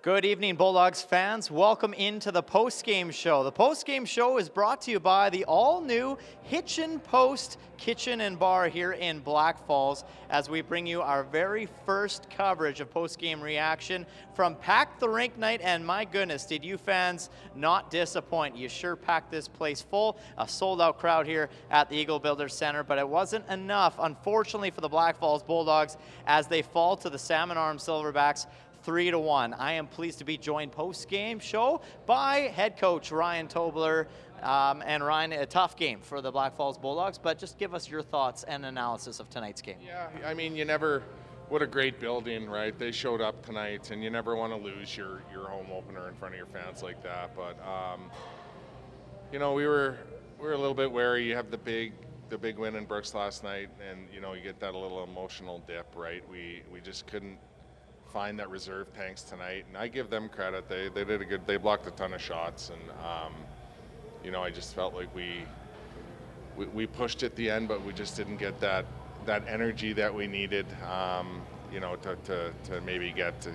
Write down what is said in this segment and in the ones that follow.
Good evening, Bulldogs fans. Welcome into the post-game show. The post-game show is brought to you by the all-new Hitchin Post Kitchen and Bar here in Blackfalds as we bring you our very first coverage of post-game reaction from Pack the Rink Night. And my goodness, did you fans not disappoint? You sure packed this place full. A sold-out crowd here at the Eagle Builders Center, but it wasn't enough, unfortunately, for the Blackfalds Bulldogs as they fall to the Salmon Arm Silverbacks 3-1. I am pleased to be joined post-game show by head coach Ryan Tobler. And Ryan, a tough game for the Blackfalds Bulldogs, but just give us your thoughts and analysis of tonight's game. Yeah, I mean, what a great building, right? They showed up tonight, and you never want to lose your home opener in front of your fans like that. But, we were a little bit wary. You have the big win in Brooks last night, and, you get that a little emotional dip, right? We just couldn't find that reserve tanks tonight, and I give them credit. They did they blocked a ton of shots, and I just felt like we pushed at the end, but we just didn't get that energy that we needed, to maybe get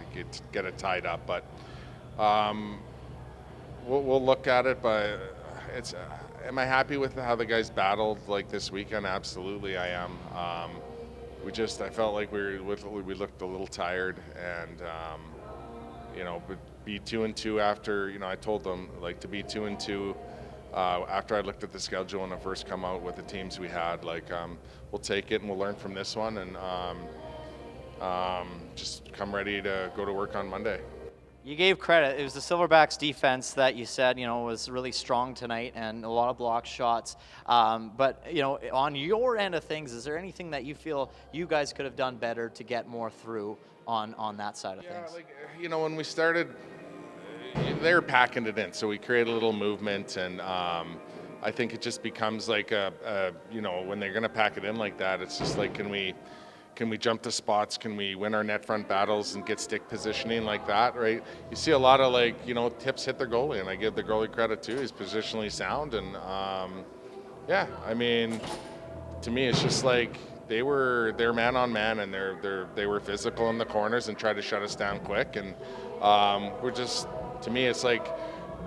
it tied up. But we'll look at it. But it's am I happy with how the guys battled like this weekend? Absolutely, I am. I felt like we looked a little tired, and but be 2-2 after, I told them to be 2-2 after I looked at the schedule and I first come out with the teams we had, we'll take it and we'll learn from this one, and just come ready to go to work on Monday. You gave credit. It was the Silverbacks defense that you said, was really strong tonight and a lot of block shots. But, on your end of things, is there anything that you feel you guys could have done better to get more through on that side of things? When we started, they were packing it in, so we created a little movement, and I think it just becomes like when they're going to pack it in like that, it's just like, can we jump to spots? Can we win our net front battles and get stick positioning like that, right? You see a lot of tips hit the goalie, and I give the goalie credit too. He's positionally sound, and to me it's just like they're man on man, and they were physical in the corners and tried to shut us down quick, and to me it's like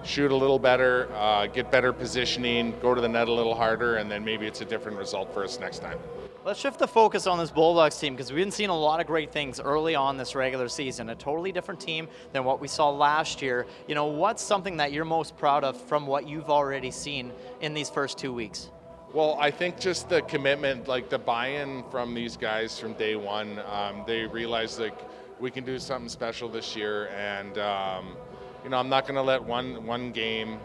shoot a little better, get better positioning, go to the net a little harder, and then maybe it's a different result for us next time. Let's shift the focus on this Bulldogs team, because we've been seeing a lot of great things early on this regular season. A totally different team than what we saw last year. What's something that you're most proud of from what you've already seen in these first 2 weeks? Well, I think just the commitment, the buy-in from these guys from day one. They realized we can do something special this year, and I'm not going to let one game.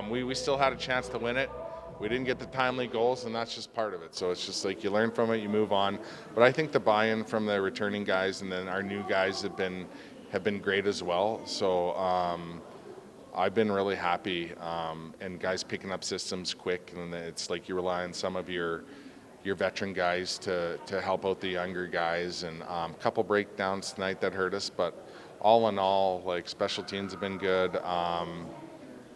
We still had a chance to win it. We didn't get the timely goals, and that's just part of it. So it's just you learn from it, you move on. But I think the buy-in from the returning guys and then our new guys have been great as well. So I've been really happy, and guys picking up systems quick. And it's you rely on some of your veteran guys to help out the younger guys. And a couple breakdowns tonight that hurt us, but all in all, special teams have been good.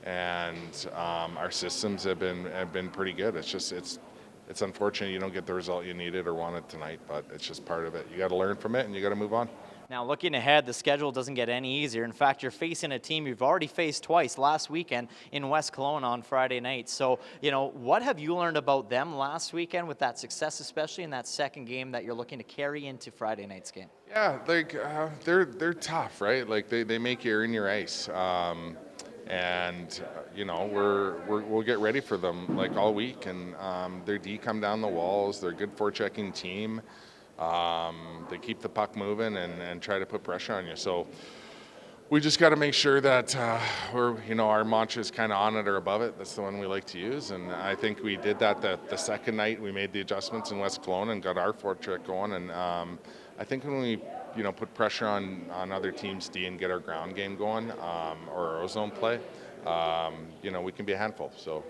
And our systems have been pretty good. It's unfortunate you don't get the result you needed or wanted tonight, but it's just part of it. You got to learn from it, and you got to move on. Now, looking ahead, the schedule doesn't get any easier. In fact, you're facing a team you've already faced twice last weekend in West Kelowna on Friday night. So, what have you learned about them last weekend with that success, especially in that second game that you're looking to carry into Friday night's game? Yeah, they're tough, right? They make you earn your ice. And we'll get ready for them all week, and their D come down the walls. They're a good forechecking team. They keep the puck moving and try to put pressure on you. So we just got to make sure that our mantra is kind of on it or above it. That's the one we like to use, and I think we did that the second night. We made the adjustments in West Kelowna and got our forecheck going, and I think when we put pressure on other teams' D and get our ground game going, or our ozone play, we can be a handful. So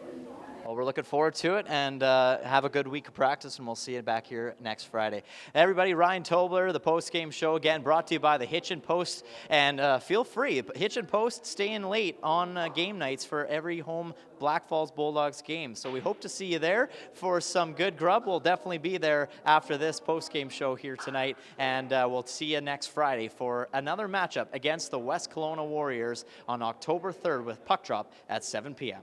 Well, we're looking forward to it, and have a good week of practice, and we'll see you back here next Friday. Everybody, Ryan Tobler, the post-game show, again, brought to you by the Hitchin Post, and feel free. Hitchin Post staying late on game nights for every home Blackfalds Bulldogs game. So we hope to see you there for some good grub. We'll definitely be there after this post-game show here tonight, and we'll see you next Friday for another matchup against the West Kelowna Warriors on October 3rd with puck drop at 7 p.m.